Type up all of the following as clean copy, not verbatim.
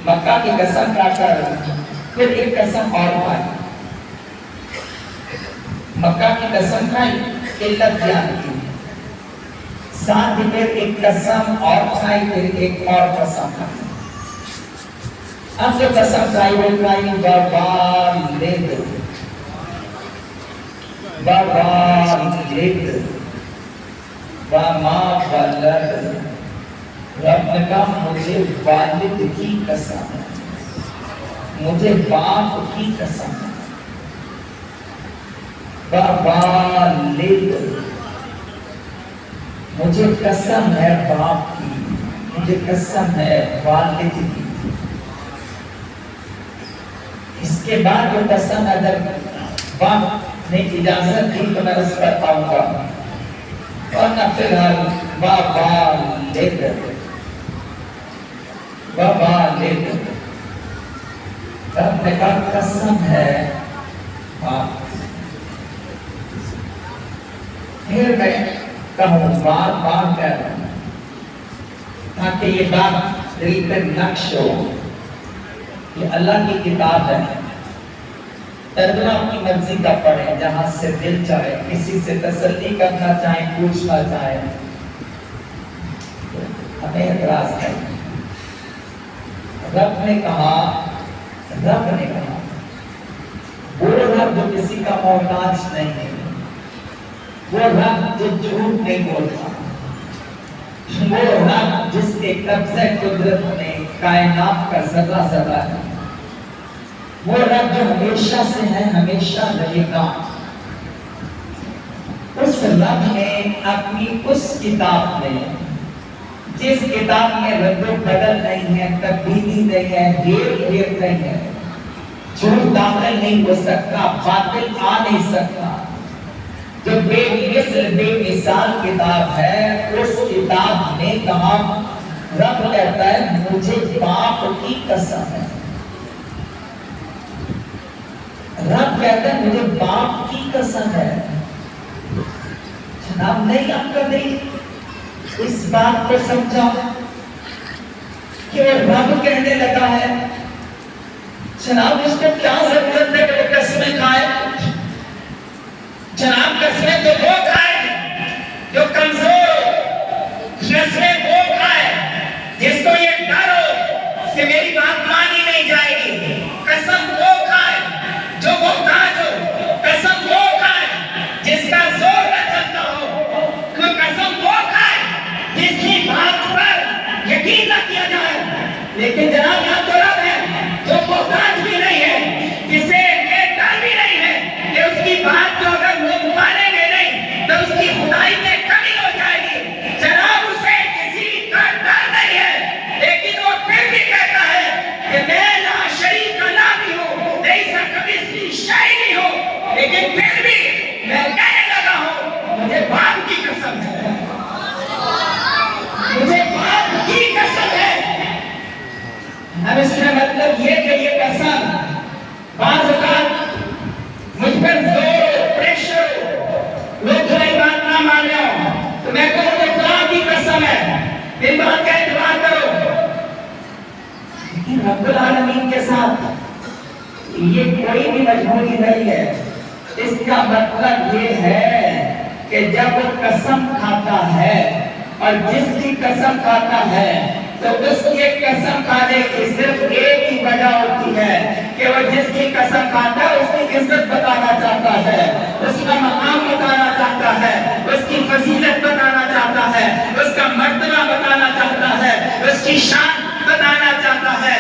مکہ کی قسم کھا کر پھر ایک قسم اور کھائی، مکہ کی قسم کھائی علت بیان کی، ساتھ ہی پھر ایک قسم اور کھائی، پھر ایک اور قسم کھائی۔ اب جو قسم کھائی وہ کھائی ووالد، ووالد وما ولد، رب نے کہا مجھے والد کی قسم ہے، مجھے باپ کی قسم ہے، ووالد، مجھے قسم ہے باپ کی، مجھے قسم ہے والد کی۔ اس کے بعد جو قسم اگر باپ نے اجازت دی تو میں اس پر پاؤں گا، ورنہ فی الحال ووالد، ووالد، رب نے کہا قسم ہے باپ۔ پھر میں کہوں بار بار کہہ رہا ہوں تاکہ یہ بات دل پہ نقش ہو، یہ اللہ کی کتاب ہے، ترجمہ اپنی مرضی کا پڑھیں، جہاں سے دل چاہے، کسی سے تسلی کرنا چاہیں، پوچھنا چاہیں، ہمیں اعتراض ہے۔ رب نے کہا وہ رب جو کسی کا محتاج نہیں ہے، وہ رب جو جھوٹ نہیں بولتا، وہ رب جس کے قبضہ قدرت میں کائنات کا ذرہ ذرہ ہے، وہ رب جو ہمیشہ سے ہے، ہمیشہ رہے گا۔ اس رب نے اپنی اس کتاب میں، جس کتاب میں رد و بدل نہیں ہے، تبدیلی نہیں ہے، ہیر پھیر نہیں ہے، جھوٹ داخل نہیں ہو سکتا، باطل آ نہیں سکتا، جو بے مثل بے مثال کتاب ہے، اس کتاب میں کہا، رب کہتا ہے مجھے باپ کی قسم ہے، رب کہتا ہے مجھے باپ کی قسم ہے۔ جناب نہیں آپ کا نہیں اس بات کو سمجھا کہ وہ رب کہنے لگا ہے، جناب اس کو کیا ضرورت ہے کہ وہ قسمیں کھائے؟ جناب قسمیں تو وہ کھائے جو کمزور ہو، قسمیں وہ کھائے جس کو یہ ڈر ہو کہ میری بات مانی نہیں جائے گی، قسم وہ کھائے جو محتاج ہو، قسم وہ کھائے جس کا زور نہ چلتا ہو، قسم وہ کھائے جس کی بات پر یقین نہ کیا جائے۔ لیکن جناب یہاں تو رب ہے جو محتاج بھی نہیں ہے، جسے یہ ڈر بھی نہیں ہے کہ اس کی بات جو اگر لوگ مانیں گے نہیں تو اس کی خدائی میں کمی ہو جائے گی۔ جناب اسے کسی کا ڈر نہیں ہے، لیکن وہ پھر بھی کہتا ہے کہ میں لا شریک لا بھی ہوں، نہیں سا کبھی سی شے نہیں ہوں، لیکن پھر بھی میں کہنے لگا ہوں مجھے باپ کی قسم ہے، مجھے باپ کی قسم ہے۔ اب اس کا مطلب یہ کہ یہ قسم بعض اوقات مجھ پر زور ہو، پریشر ہو، لوگ تمہیں بات نہ مان لو تو میں کہوں کہ خدا کی قسم ہے، میری بات کا اعتبار کرو۔ لیکن رب العالمین کے ساتھ یہ کوئی بھی مجبوری نہیں ہے۔ اس کا مطلب یہ ہے کہ جب وہ قسم کھاتا ہے اور جس کی قسم کھاتا ہے تو اس کے قسم کھانے کی صرف ایک ہی وجہ ہوتی ہے کہ وہ جس کی قسم کھاتا ہے اس کی عزت بتانا چاہتا ہے، اس کا مقام بتانا چاہتا ہے، اس کی فضیلت بتانا چاہتا ہے، اس کا مرتبہ بتانا چاہتا ہے، اس کی شان بتانا چاہتا ہے۔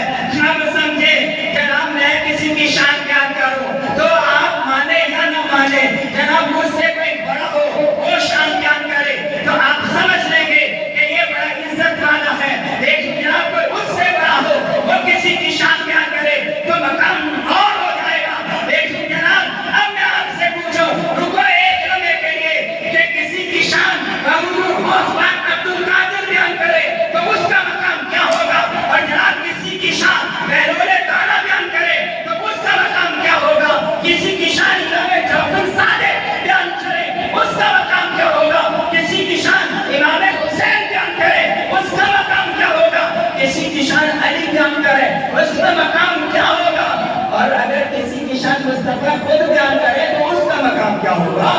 اب سمجھے جناب میں کسی کی شان بیان کروں تو آپ مانے یا نہ مانے، جناب مجھ سے کوئی بڑا ہو وہ شان بیان کرے تو آپ سمجھ لیں گے کہ یہ بڑا عزت والا ہے، لیکن جناب کوئی اس سے بڑا ہو وہ کسی کی شان بیان کرے تو مقام اور ہو جائے گا۔ لیکن جناب اب میں آپ سے پوچھوں، رکو ایک لمحے کے لیے کہ کسی کی شان عبد القادر بیان کرے تو اس کا مقام کیا ہوگا، اور جناب کسی کی شان بہلول تعالیٰ بیان کرے تو اس کا مقام کیا ہوگا، کسی کی شان امام جعفر صادق بیان کرے اس کا مقام کیا ہوگا، کسی کی شان امام حسین بیان کرے اس کا مقام کیا ہوگا، کسی کی شان علی بیان کرے اس کا مقام کیا ہوگا؟ اور اگر کسی کی شان مصطفیٰ خود بیان کرے تو اس کا مقام کیا ہوگا؟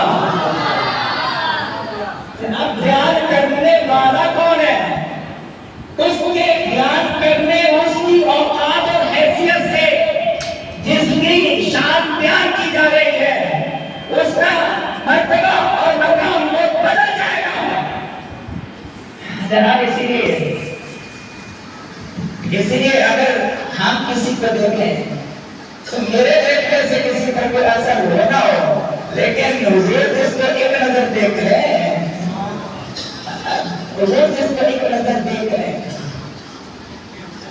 اب بیان کرنے والا کون ہے؟ اس کے بیان کرنے اس کی اوقات اور حیثیت سے جس کی شان بیان کی جا رہی ہے اس کا مرتبہ اور مقام وہ بدل جائے گا۔ جناب اسی لیے اگر ہم کسی کو دیکھیں تو میرے دیکھنے سے کسی پر کوئی اثر ہو نہ ہو، لیکن حضور جس کو ایک نظر دیکھ لیں، حضور جس کو ایک نظر دیکھ لیں،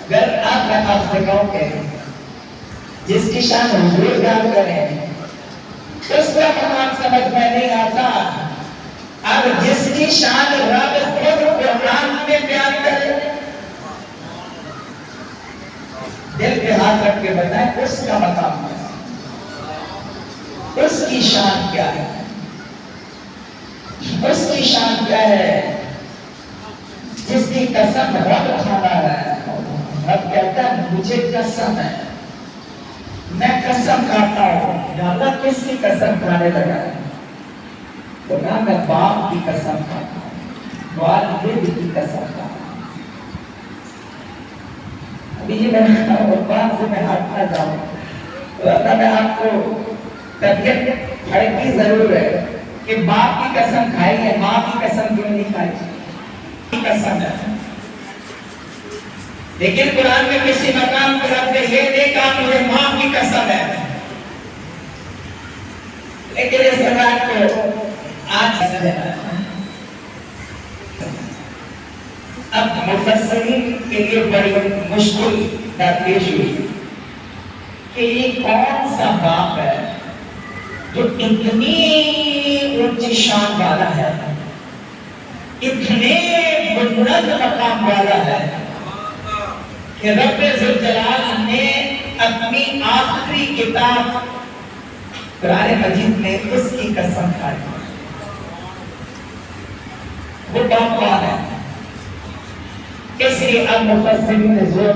اگر آپ سے کہوں کہ جس کی شان حضور بیان کریں اس کا مقام سمجھ میں نہیں آتا، اب جس کی شان رب خود قرآن میں بیان کرے، دل پہ ہاتھ رکھ کے بتائیں اس کا مقام ہے، اس کی شان کیا ہے؟ اس کی شان کیا ہے جس کی قسم رب کھانا ہے؟ رب کہتا ہے مجھے قسم ہے، میں قسم کھاتا ہوں۔ یا اللہ کس کی قسم کھانے لگا ہے؟ تو میں باپ کی قسم کھاتا ہوں، والد کی قسم کھاتا ہوں۔ ابھی یہ میں بات سے میں ہٹنا جاؤں تو اللہ میں آپ کو طبیعت پھڑکی ضرور ہے کہ باپ کی قسم کھائی ہے، ماں کی قسم کیوں نہیں کھائی؟ قسم ہے، لیکن قرآن میں کسی مقام پر رب نے یہ نہیں کہا مجھے ماں کی قسم ہے، لیکن اس بات کو آج اب مفسرین کے لیے بڑی مشکل درپیش ہوئی کہ یہ کون سا باپ ہے جو اتنی اونچی شان والا ہے، اتنے بلند مقام والا ہے کہ رب ذوالجلال نے اپنی آخری کتاب قرآن مجید میں اس کی قسم کھائی۔ وہ باپ کون ہے؟ اس لیے اب مفسرین نے زور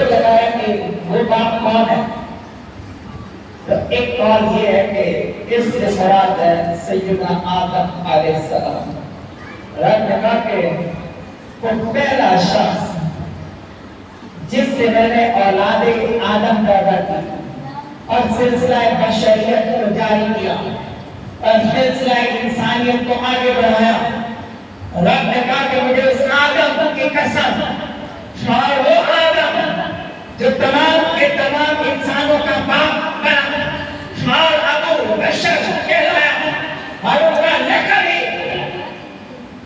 لگایا کہ وہ باپ کون ہے؟ تو ایک قول یہ ہے کہ اس سے مراد ہے سیدنا آدم علیہ السلام۔ رب نے کہا کہ وہ پہلا شخص جس سے میں نے اولاد آدم پیدا کی اور سلسلہ بشریت کو جاری کیا اور سلسلہ انسانیت کو آگے بڑھایا۔ رب نے کہا کہ مجھے اس آدم کی قسم، اور وہ آدم جو تمام کے تمام انسانوں کا باپ بنا اور ابو بشر کہلایا اور ان کا لقب ہی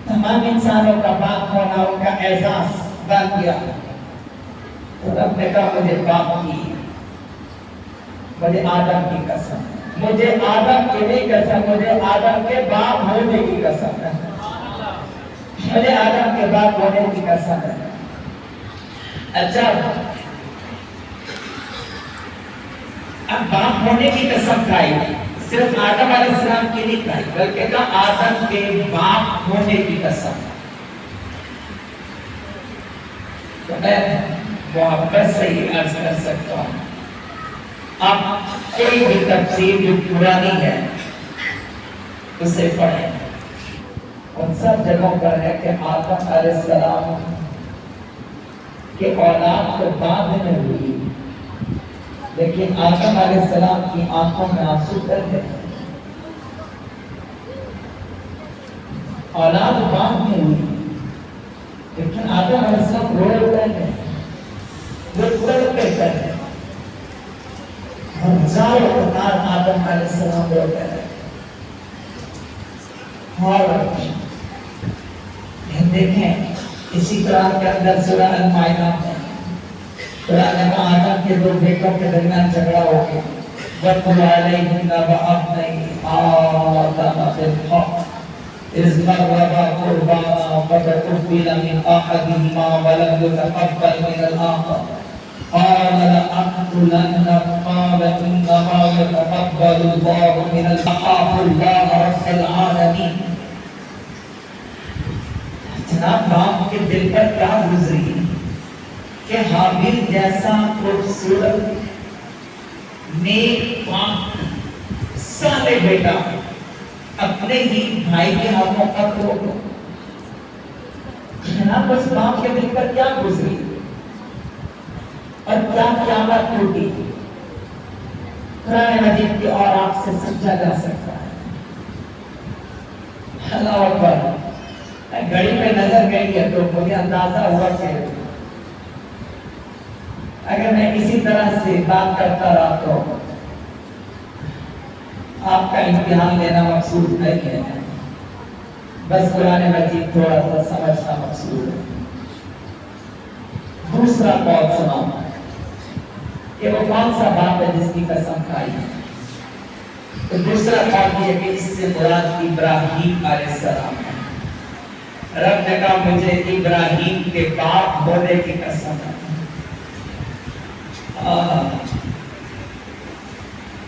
تمام انسانوں کا باپ ہونا ان کا اعزاز بن گیا۔ تو رب نے کہا مجھے باپ کی، مجھے آدم کی قسم، مجھے آدم کی نہیں قسم، مجھے آدم کے باپ ہونے کی قسم ہے، مجھے آدم کے باپ ہونے کی قسم ہے۔ اچھا اب باپ ہونے کی قسم کھائی، صرف آدم علیہ السلام کی نہیں کھائی بلکہ کہا آدم کے باپ ہونے کی قسم۔ تو میں محبت سے ہی عرض کر سکتا ہوں، آپ کوئی بھی تفسیر جو پرانی ہے اسے پڑھیں، ان سب جگہوں پر ہے کہ آدم علیہ السلام کے اولاد تو بعد میں ہوئی، لیکن آدم علیہ السلام کی آنکھوں میں آنسو کر گئے، اولاد بعد میں ہوئی لیکن آدم علیہ السلام رو رہے ہیں، وہ تڑپے کر رہے ہیں، ہزاروں قطار آدم علیہ السلام رو رہے ہیں۔ اور دیکھیں اسی قرآن کے اندر سورہ المائدہ میں قرآن نے کہا آدم کے دو بیٹوں کے درمیان جھگڑا ہو گیا، وَاتْلُ عَلَيْهِمْ نَبَأَ ابْنَيْ آدَمَ بِالْحَقِّ إِذْ قَرَّبَا قُرْبَانًا فَتُقُبِّلَ مِنْ أَحَدِهِمَا وَلَمْ يُتَقَبَّلْ مِنَ الْآخَرِ قَالَ لَأَقْتُلَنَّكَ قَالَ إِنَّمَا يَتَقَبَّلُ اللَّهُ مِنَ الْأَخَافُ اللَّهَ رَبَّ الْعَالَمِينَ۔ جناب باپ کے دل پر کیا گزری، کہ حابیل جیسا خوبصورت نیک پاک صالح بیٹا اپنے ہی بھائی کے ہاتھوں قتل ہو گیا۔ بس باپ کے دل پر کیا گزری اور کیا قیامت ٹوٹی، قرآن مجید کی اور آپ سے سمجھا جا سکتا ہے۔ اللہ اکبر۔ گھڑی پہ نظر گئی ہے تو مجھے اندازہ ہوا کہ اگر میں اسی طرح سے بات کرتا رہا تو آپ کا امتحان لینا مقصود نہیں ہے، بس قرآن مجید تھوڑا سا سمجھنا مقصود ہے۔ دوسرا قول سناؤں کہ وہ کون سا باپ ہے جس کی قسم کھائی؟ تو دوسرا قول یہ کہ اس سے مراد ابراہیم علیہ السلام ہے۔ رب نے کہا مجھے ابراہیم کے باپ ہونے کی قسم ہے۔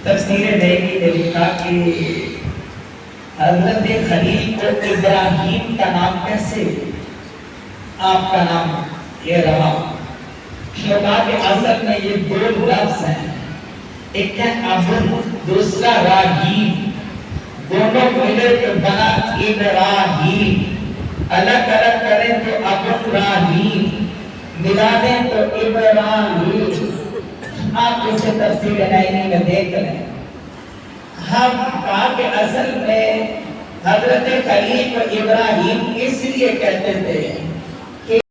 تفسیر نئی نے لکھا کہ حضرت خلیل کو ابراہیم کا نام کیسے آپ کا نام یہ رہا؟ کہا کہ اصل میں یہ دو لفظ ہیں، ایک ہے ابو، دوسرا راہیم، دونوں ملے تو بنا ابراہیم، الگ الگ کریں تو ابو راہیم، ملا دیں تو ابراہیم۔ آپ اسے تفسیر نئی میں دیکھ لیں۔ ہم کہا کہ اصل میں حضرت خلیل کو ابراہیم اس لیے کہتے تھے